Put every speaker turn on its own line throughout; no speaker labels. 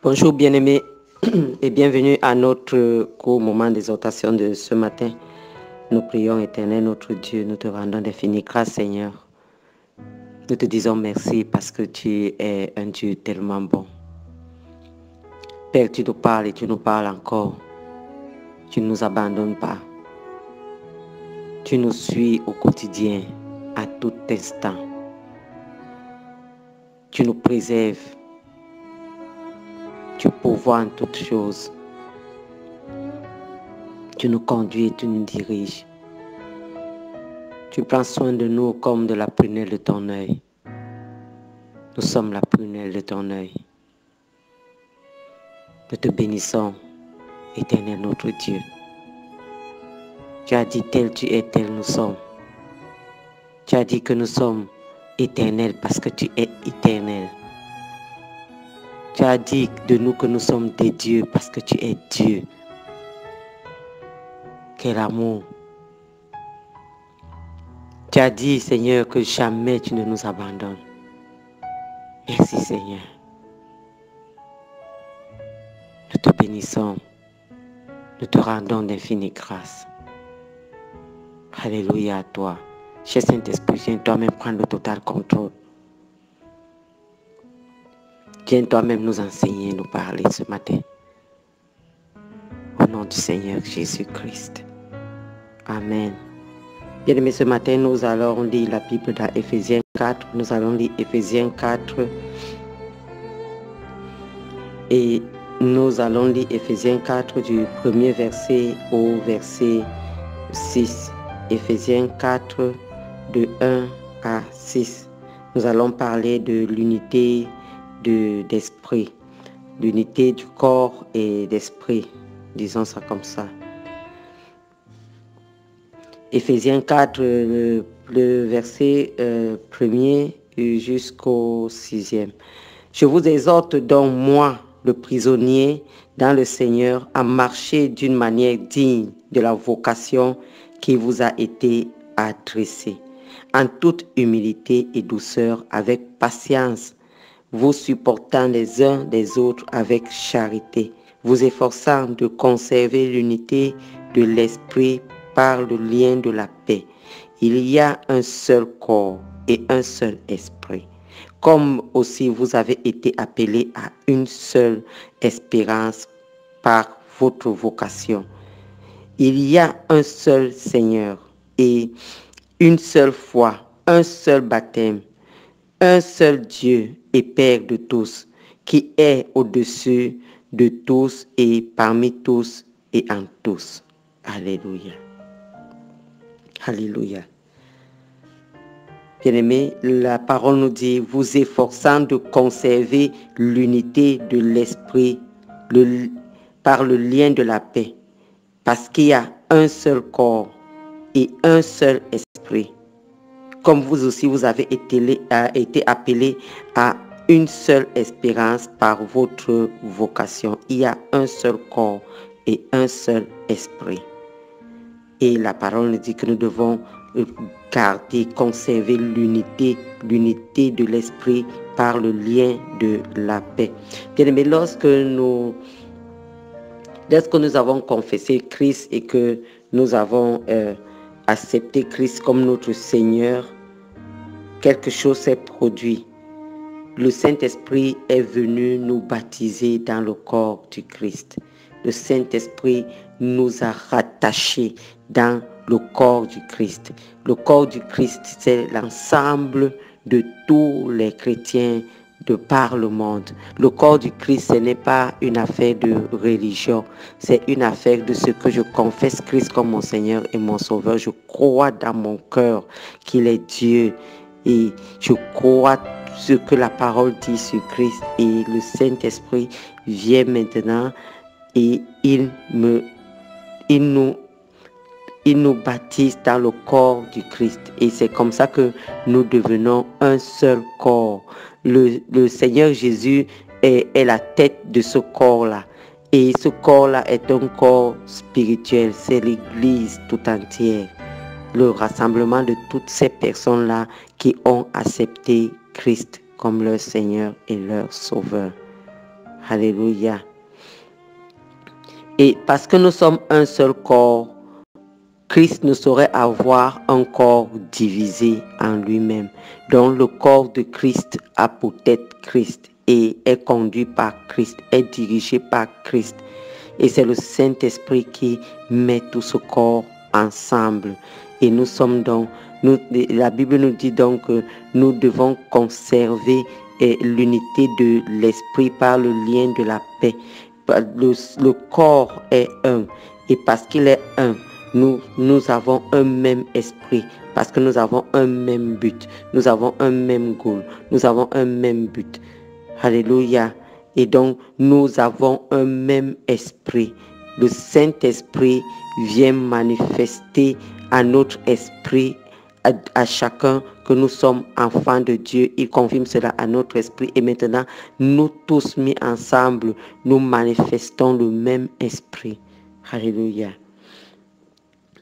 Bonjour bien-aimés et bienvenue à notre court moment d'exhortation de ce matin. Nous prions éternel notre Dieu, nous te rendons d'infinies grâces Seigneur. Nous te disons merci parce que tu es un Dieu tellement bon. Père, tu nous parles et tu nous parles encore. Tu ne nous abandonnes pas. Tu nous suis au quotidien, à tout instant. Tu nous préserves. Tu pourvois en toutes choses. Tu nous conduis et tu nous diriges. Tu prends soin de nous comme de la prunelle de ton œil. Nous sommes la prunelle de ton œil. Nous te bénissons, éternel notre Dieu. Tu as dit tel tu es, tel nous sommes. Tu as dit que nous sommes éternels parce que tu es éternel. Tu as dit de nous que nous sommes des dieux parce que tu es Dieu. Quel amour! Tu as dit, Seigneur, que jamais tu ne nous abandonnes. Merci, Seigneur. Nous te bénissons. Nous te rendons d'infinies grâces. Alléluia à toi. Cher Saint-Esprit, viens toi-même prendre le total contrôle. Viens toi-même nous enseigner, nous parler ce matin. Au nom du Seigneur Jésus-Christ. Amen. Bien-aimés, ce matin, nous allons lire la Bible dans Éphésiens 4. Nous allons lire Éphésiens 4. Et nous allons lire Éphésiens 4 du premier verset au verset 6. Éphésiens 4 de 1 à 6. Nous allons parler de l'unité d'esprit. L'unité du corps et d'esprit. Disons ça comme ça. Éphésiens 4, le verset 1er jusqu'au 6e. Je vous exhorte donc, moi, le prisonnier dans le Seigneur, à marcher d'une manière digne de la vocation qui vous a été adressée, en toute humilité et douceur, avec patience, vous supportant les uns des autres avec charité, vous efforçant de conserver l'unité de l'esprit par le lien de la paix. Il y a un seul corps et un seul esprit. Comme aussi vous avez été appelés à une seule espérance par votre vocation. Il y a un seul Seigneur et une seule foi, un seul baptême, un seul Dieu et Père de tous, qui est au-dessus de tous et parmi tous et en tous. Alléluia. Alléluia. Bien-aimés, la parole nous dit, vous efforçant de conserver l'unité de l'esprit par le lien de la paix, parce qu'il y a un seul corps et un seul esprit. Comme vous aussi, vous avez été appelés à une seule espérance par votre vocation. Il y a un seul corps et un seul esprit. Et la parole nous dit que nous devons garder, conserver l'unité de l'esprit par le lien de la paix. Bien aimé, lorsque nous avons confessé Christ et que nous avons accepté Christ comme notre Seigneur, quelque chose s'est produit. Le Saint-Esprit est venu nous baptiser dans le corps du Christ. Le Saint-Esprit nous a rattachés dans le corps du Christ. Le corps du Christ, c'est l'ensemble de tous les chrétiens de par le monde. Le corps du Christ, ce n'est pas une affaire de religion, c'est une affaire de ce que je confesse Christ comme mon Seigneur et mon Sauveur. Je crois dans mon cœur qu'il est Dieu et je crois ce que la parole dit sur Christ, et le Saint-Esprit vient maintenant et il nous baptise dans le corps du Christ. Et c'est comme ça que nous devenons un seul corps. Le Seigneur Jésus est la tête de ce corps-là. Et ce corps-là est un corps spirituel. C'est l'Église tout entière. Le rassemblement de toutes ces personnes-là qui ont accepté Christ comme leur Seigneur et leur Sauveur. Alléluia. Et parce que nous sommes un seul corps, Christ ne saurait avoir un corps divisé en lui-même. Donc le corps de Christ a pour tête Christ et est conduit par Christ, est dirigé par Christ. Et c'est le Saint-Esprit qui met tout ce corps ensemble. Et nous sommes donc, la Bible nous dit donc que nous devons conserver l'unité de l'Esprit par le lien de la paix. Le corps est un. Et parce qu'il est un, nous avons un même esprit, parce que nous avons un même but, nous avons un même goal, nous avons un même but. Alléluia. Et donc, nous avons un même esprit. Le Saint-Esprit vient manifester à notre esprit, à chacun, que nous sommes enfants de Dieu. Il confirme cela à notre esprit. Et maintenant, nous tous mis ensemble, nous manifestons le même esprit. Alléluia.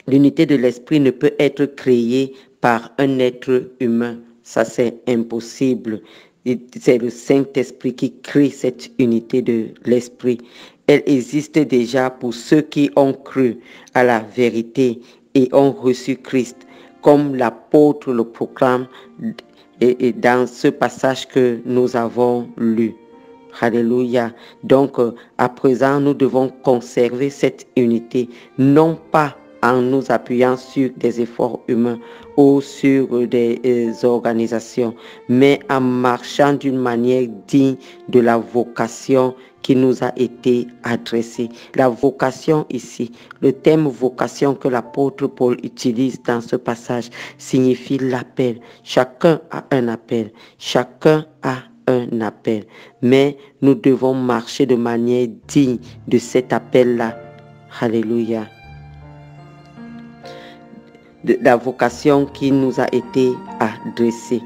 L'unité de l'esprit ne peut être créée par un être humain. Ça, c'est impossible. C'est le Saint-Esprit qui crée cette unité de l'esprit. Elle existe déjà pour ceux qui ont cru à la vérité et ont reçu Christ, comme l'apôtre le proclame et dans ce passage que nous avons lu. Alléluia. Donc, à présent, nous devons conserver cette unité, non pas en nous appuyant sur des efforts humains ou sur des organisations, mais en marchant d'une manière digne de la vocation qui nous a été adressée. La vocation ici, le terme vocation que l'apôtre Paul utilise dans ce passage signifie l'appel. Chacun a un appel. Chacun a un appel. Mais nous devons marcher de manière digne de cet appel-là. Alléluia. De la vocation qui nous a été adressée.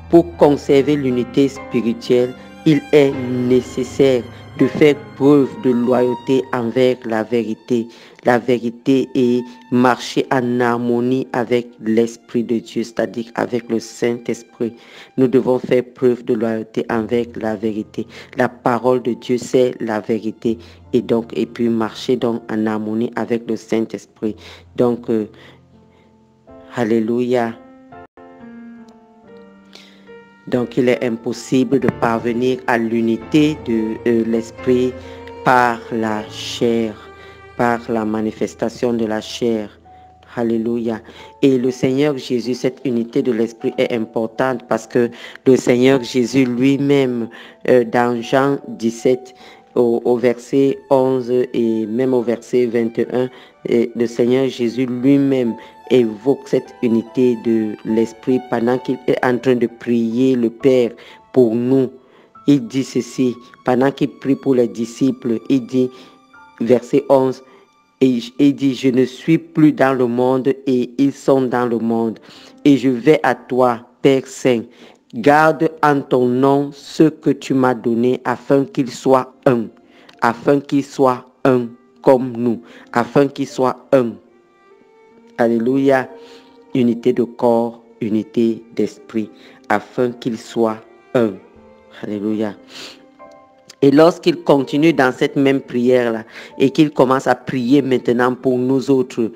Pour conserver l'unité spirituelle, il est nécessaire de faire preuve de loyauté envers la vérité et marcher en harmonie avec l'Esprit de Dieu, c'est-à-dire avec le Saint-Esprit. Nous devons faire preuve de loyauté envers la vérité. La parole de Dieu, c'est la vérité. Et puis marcher donc en harmonie avec le Saint-Esprit. Donc, alléluia. Donc, il est impossible de parvenir à l'unité de l'esprit par la chair, par la manifestation de la chair. Alléluia. Et le Seigneur Jésus, cette unité de l'esprit est importante parce que le Seigneur Jésus lui-même, dans Jean 17, au verset 11 et même au verset 21, le Seigneur Jésus lui-même évoque cette unité de l'esprit pendant qu'il est en train de prier le Père pour nous. Il dit ceci, pendant qu'il prie pour les disciples, il dit, verset 11, et il dit, je ne suis plus dans le monde et ils sont dans le monde. Et je vais à toi, Père Saint. Garde en ton nom ce que tu m'as donné afin qu'ils soient un. Afin qu'ils soient un comme nous. Afin qu'ils soient un. Alléluia. Unité de corps, unité d'esprit. Afin qu'ils soient un. Alléluia. Et lorsqu'il continue dans cette même prière-là, et qu'il commence à prier maintenant pour nous autres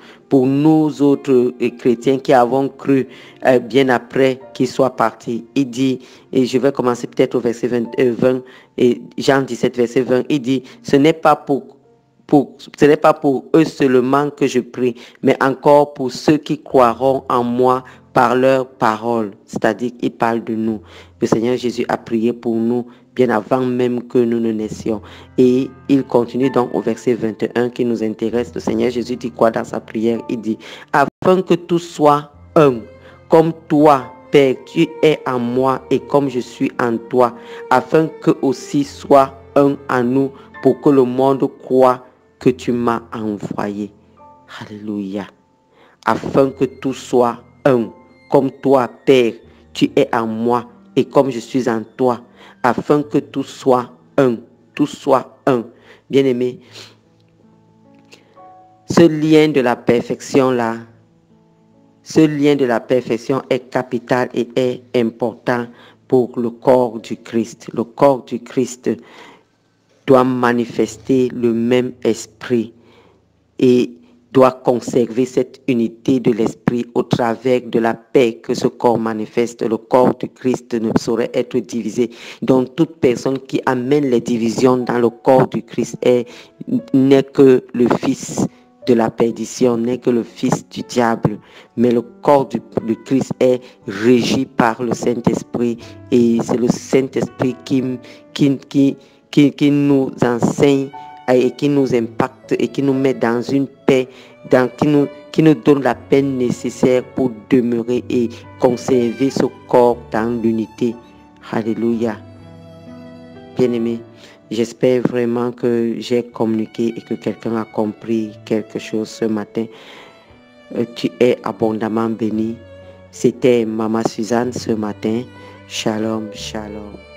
chrétiens qui avons cru bien après qu'il soit parti, il dit, et je vais commencer peut-être au verset 20, et Jean 17, verset 20, il dit, ce n'est pas pour eux seulement que je prie, mais encore pour ceux qui croiront en moi par leur parole. C'est-à-dire qu'il parle de nous. Le Seigneur Jésus a prié pour nous bien avant même que nous ne naissions. Et il continue donc au verset 21 qui nous intéresse. Le Seigneur Jésus dit quoi dans sa prière? Il dit, afin que tout soit un, comme toi, Père, tu es en moi et comme je suis en toi, afin que aussi soit un en nous pour que le monde croie que tu m'as envoyé. Alléluia. Afin que tout soit un, comme toi, Père, tu es en moi et comme je suis en toi, afin que tout soit un, tout soit un. Bien-aimé, ce lien de la perfection-là, ce lien de la perfection est capital et est important pour le corps du Christ. Le corps du Christ, doit manifester le même esprit et doit conserver cette unité de l'esprit au travers de la paix que ce corps manifeste. Le corps de Christ ne saurait être divisé. Donc toute personne qui amène les divisions dans le corps du Christ n'est que le fils de la perdition, n'est que le fils du diable. Mais le corps du Christ est régi par le Saint-Esprit et c'est le Saint-Esprit qui nous enseigne et qui nous impacte et qui nous met dans une paix, qui nous donne la paix nécessaire pour demeurer et conserver ce corps dans l'unité. Alléluia. Bien-aimé, j'espère vraiment que j'ai communiqué et que quelqu'un a compris quelque chose ce matin. Tu es abondamment béni. C'était Maman Suzanne ce matin. Shalom, shalom.